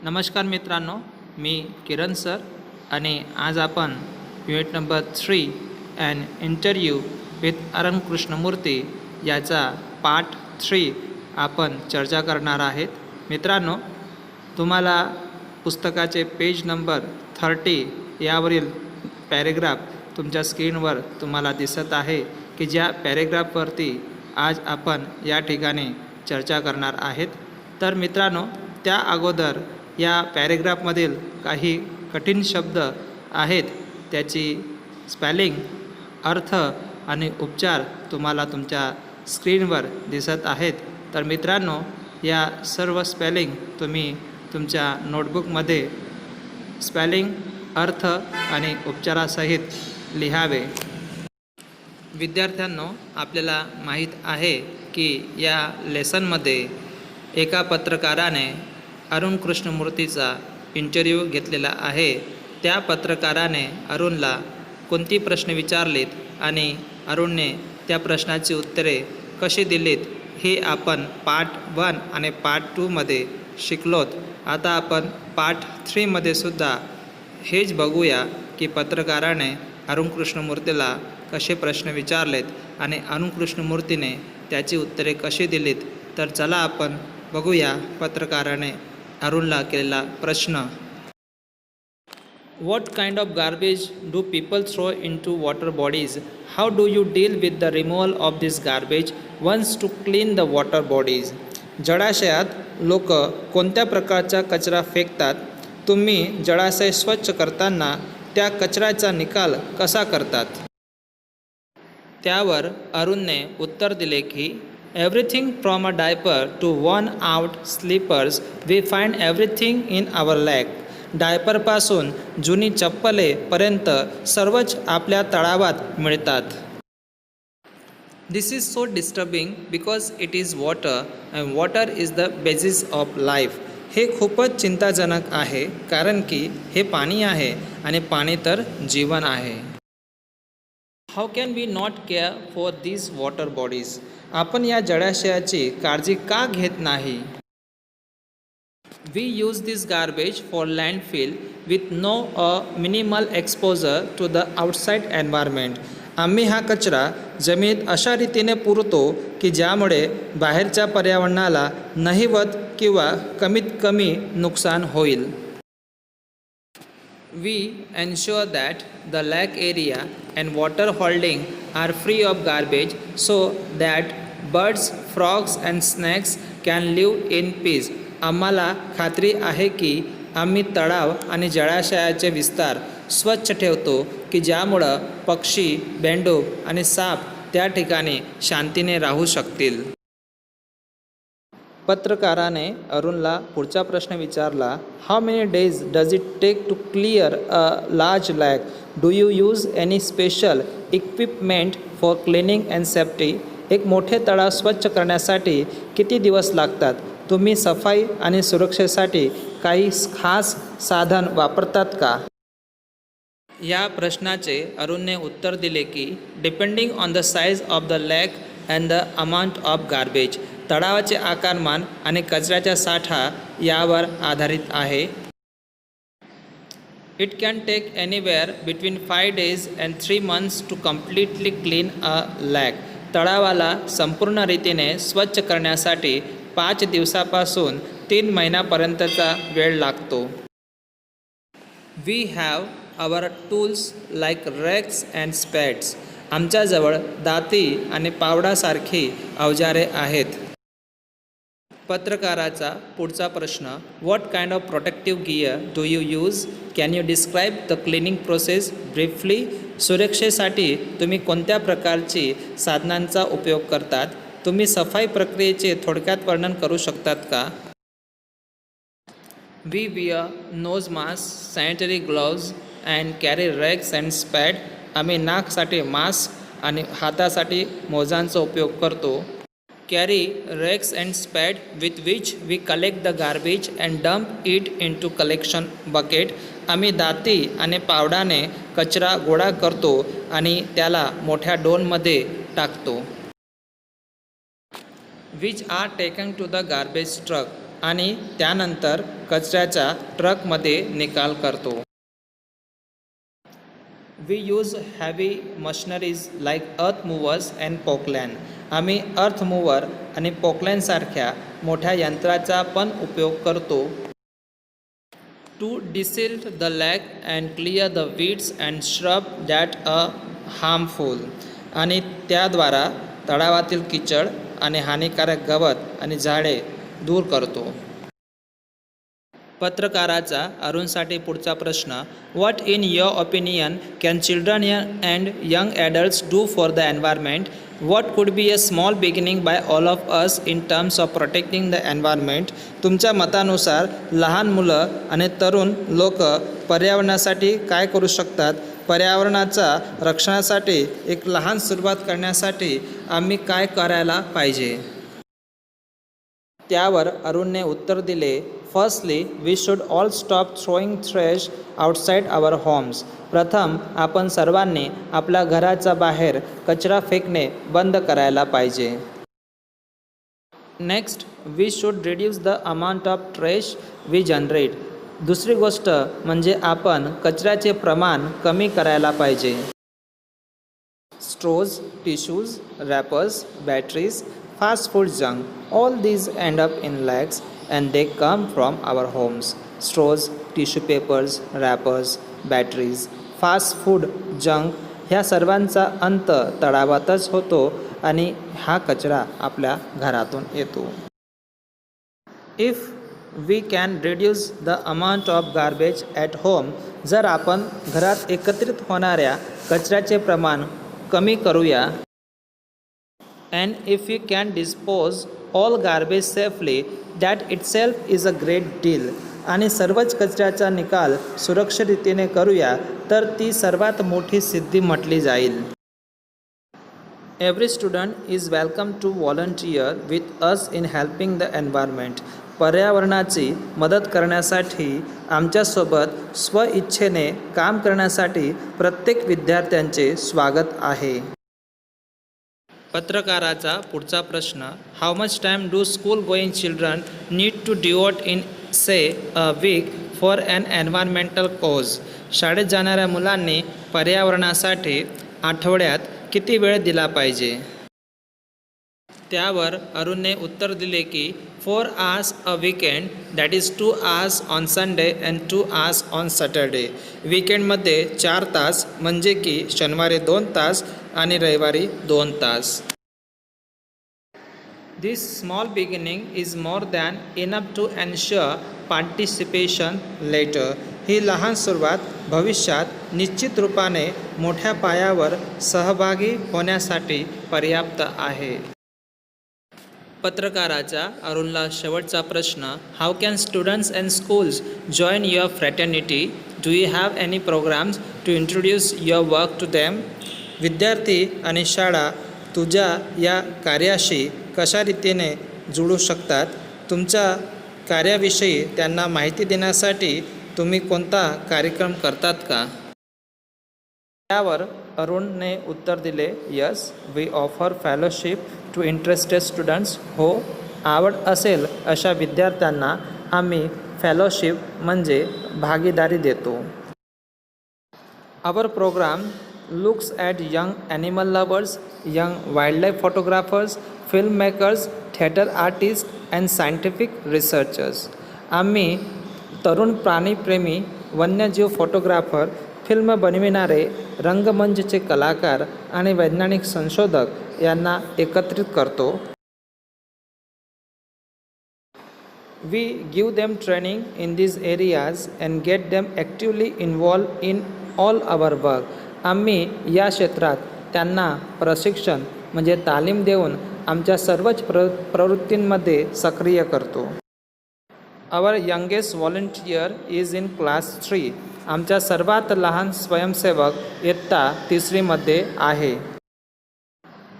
नमस्कार मित्रांनो, मी किरण सर आणि आज आपण unit number 3 and interview with Arun Krishnamurthy याचा पार्ट 3 आपण चर्चा करणार आहेत. मित्रांनो, तुम्हाला पुस्तकाचे पेज नंबर 30 यावरील पॅरेग्राफ तुमच्या स्क्रीनवर तुम्हाला दिसत आहे की ज्या पॅरेग्राफवरती आज आपण या ठिकाणी चर्चा करणार आहेत. तर मित्रांनो, त्या अगोदर या पॅरेग्राफमधील काही कठीण शब्द आहेत, त्याची स्पेलिंग, अर्थ आणि उच्चार तुम्हाला तुमच्या स्क्रीनवर दिसत आहेत. तर मित्रांनो, या सर्व स्पेलिंग तुम्ही तुमच्या नोटबुकमध्ये स्पेलिंग, अर्थ आणि उपचारासहित लिहावे. विद्यार्थ्यांनो, आपल्याला माहीत आहे की या लेसनमध्ये एका पत्रकाराने अरुण कृष्णमूर्तीचा इंटरव्ह्यू घेतलेला आहे. त्या पत्रकाराने अरुणला कोणती प्रश्न विचारलेत आणि अरुणने त्या प्रश्नाची उत्तरे कशी दिलीत हे आपण पार्ट 1 आणि पार्ट 2मध्ये शिकलोत. आता आपण पार्ट 3मध्ये सुद्धा हेच बघूया की पत्रकाराने अरुण कृष्णमूर्तीला कसे प्रश्न विचारलेत आणि अरुण कृष्णमूर्तीने त्याची उत्तरे कशी दिलीत. तर चला आपण बघूया पत्रकाराने अरुणला केलेला प्रश्न. What kind of garbage do people throw into water bodies? How do you deal with the removal of this garbage once to clean the water bodies? जळाशयात लोक कोणत्या प्रकारचा कचरा फेकतात? तुम्ही जळाशय स्वच्छ करताना त्या कचऱ्याचा निकाल कसा करतात? त्यावर अरुणने उत्तर दिले की Everything from a diaper to worn out slippers, we find everything in our lake. डायपरपासून जुनी चप्पलेपर्यंत सर्वच आपल्या तळावात मिळतात. This is so disturbing because it is water and water is the basis of life. हे खूपच चिंताजनक आहे कारण की हे पाणी आहे आणि पाणी तर जीवन आहे. How can we not care for these water bodies? आपण या जळाशयाची काळजी का घेत नाही? We use this garbage for landfill with no minimal exposure to the outside environment. आम्ही हा कचरा जमिनीत अशा रीतीने पुरतो की ज्यामुळे बाहेरच्या पर्यावरणाला नहिवत किंवा कमीत कमी नुकसान होईल. We ensure that the lake area and water holding are free of garbage so that birds, frogs and snakes can live in peace. आम्हाला खात्री आहे की आम्ही तळाव आणि जळाशयाचे विस्तार स्वच्छ ठेवतो की ज्यामुळं पक्षी, बेंडूक आणि साप त्या ठिकाणी शांतीने राहू शकतील. पत्रकाराने अरुणला पुढचा प्रश्न विचारला. How many days does it take to clear a large lake? Do you use any special equipment for cleaning and safety? एक मोठे तळाव स्वच्छ करण्यासाठी किती दिवस लागतात? तुम्ही सफाई आणि सुरक्षेसाठी काही खास साधन वापरतात का? या प्रश्नाचे अरुणने उत्तर दिले की depending on the size of the lake and the amount of garbage. तळावाचे आकारमान आणि कचऱ्याचा साठा यावर आधारित आहे. It can take anywhere between 5 days and 3 months to completely clean a lake. तळावाला संपूर्ण रीतीने स्वच्छ करण्यासाठी 5 दिवसापासून 3 महिन्यापर्यंतचा वेळ लागतो. We have our tools like rakes and spades. आमच्याजवळ दाती आणि पावडासारखी अवजारे आहेत. पत्रकाराचा पुढचा प्रश्न. What kind of protective gear do you use? Can you describe the cleaning process briefly? सुरक्षेसाठी तुम्ही कोणत्या प्रकारची साधनांचा उपयोग करतात? तुम्ही सफाई प्रक्रियेचे थोडक्यात वर्णन करू शकतात का? We wear nose mask, sanitary gloves and carry rakes and spade. आम्ही नाकसाठी मास्क आणि हातासाठी मोजांचा उपयोग करतो. Carry rakes and spade with which we collect the garbage and dump it into collection bucket. आम्ही दाती आणि पावडाने कचरा गोळा करतो आणि त्याला मोठ्या डोलमध्ये टाकतो. which are taken to the garbage truck. आणि त्यानंतर कचऱ्याच्या ट्रकमध्ये निकाल करतो. We use heavy machineries like earth movers and Poclain. आम्ही अर्थ मूवर आणि पोकलॅनसारख्या मोठ्या यंत्राचा पण उपयोग करतो. To desilt the lake and clear the weeds and shrub that are harmful. आणि त्याद्वारा तळावातील किचड आणि हानिकारक गवत आणि झाडे दूर करतो. पत्रकाराचा अरुणसाठी पुढचा प्रश्न. What in your opinion can children and young adults do for the environment? What could be a small beginning by all of us in terms of protecting the environment? तुमच्या मतानुसार लहान मुलं आणि तरुण लोक पर्यावरणासाठी काय करू शकतात? पर्यावरणाच्या रक्षणासाठी एक लहान सुरुवात करण्यासाठी आम्ही काय करायला पाहिजे? त्यावर अरुणने उत्तर दिले. Firstly we should all stop throwing trash outside our homes. प्रथम आपण सर्वांनी आपल्या घराच्या बाहेर कचरा फेकणे बंद करायला पाहिजे. Next we should reduce the amount of trash we generate. दुसरी गोष्ट म्हणजे आपण कचऱ्याचे प्रमाण कमी करायला पाहिजे. Straws, tissues, wrappers, batteries, fast food junk, all these end up in lakes and they come from our homes. Straws, tissue papers, wrappers, batteries, fast food junk ह्या सर्वांचा अंत तळावातच होतो आणि हा कचरा आपल्या घरातून येतो. If we can reduce the amount of garbage at home. जर आपण घरात एकत्रित होणाऱ्या कचऱ्याचे प्रमाण कमी करूया. And if you can dispose all garbage safely, that itself is a great deal. आणि सर्वच कचऱ्याचा निकाल सुरक्षित रीतीने करूया तर ती सर्वात मोठी सिद्धी म्हटली जाईल. Every student is welcome to volunteer with us in helping the environment. पर्यावरणाची मदत करण्यासाठी आमच्यासोबत स्वइच्छेने काम करण्यासाठी प्रत्येक विद्यार्थ्यांचे स्वागत आहे. पत्रकाराचा पुढचा प्रश्न. How much time do school going children need to devote in say a week for an environmental cause. शाळेत जाणाऱ्या मुलांनी पर्यावरणासाठी आठवड्यात किती वेळ दिला पाहिजे? त्यावर अरुणने उत्तर दिले की 4 hours a weekend, that is 2 hours on Sunday and 2 hours on Saturday. वीकेंडमध्ये 4 तास म्हणजे की शनिवारी 2 तास आणि रविवारी 2 तास. This small beginning is more than enough to ensure participation later. ही लहान सुरुवात भविष्यात निश्चित रूपाने मोठ्या पायावर सहभागी होण्यासाठी पर्याप्त आहे. पत्रकाराचा अरुणला शेवटचा प्रश्न. How can students and schools join your fraternity? Do you have any programmes to introduce your work to them? विद्यार्थी आणि शाळा तुझ्या या कार्याशी कशा रीतीने जुळू शकतात? तुमच्या कार्याविषयी त्यांना माहिती देण्यासाठी तुम्ही कोणता कार्यक्रम करतात का? त्यावर अरुणने उत्तर दिले. Yes, we offer fellowship to interested students. हो, आवड असेल अशा विद्यार्थ्यांना आम्ही फेलोशिप म्हणजे भागीदारी देतो. आवर programme looks at young animal lovers, young wildlife photographers, filmmakers, theater artists and scientific researchers. आम्ही तरुण प्राणीप्रेमी, वन्यजीव फोटोग्राफर, फिल्म बनविणारे, रंगमंचचे कलाकार आणि वैज्ञानिक संशोधक यांना एकत्रित करतो. We give them training in these areas and get them actively involved in all our work. आम्ही या क्षेत्रात त्यांना प्रशिक्षण म्हणजे तालीम देऊन आमच्या सर्वच प्रवृत्तींमध्ये सक्रिय करतो. Our youngest volunteer is in class 3. आमच्या सर्वात लहान स्वयंसेवक इयत्ता 3री मध्ये आहे.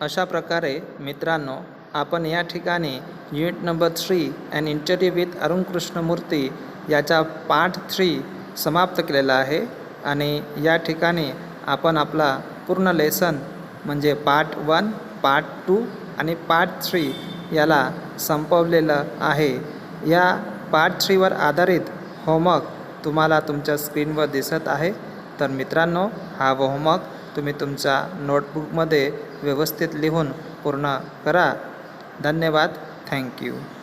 अशा प्रकारे मित्रांनो, आपण या ठिकाणी unit number 3 and interview with Arun Krishnamurthy याचा पार्ट 3 समाप्त केलेला आहे. आणि या ठिकाणी आपण आपला पूर्ण लेसन म्हणजे पार्ट 1, पार्ट 2 आणि पार्ट 3 याला संपवलेलं आहे. या पार्ट 3वर आधारित होमवर्क तुम्हाला तुमच्या स्क्रीनवर दिसत आहे. तर मित्रांनो, हा होमवर्क तुम्ही तुमच्या नोटबुकमध्ये व्यवस्थित लिहून पूर्ण करा. धन्यवाद. थँक्यू.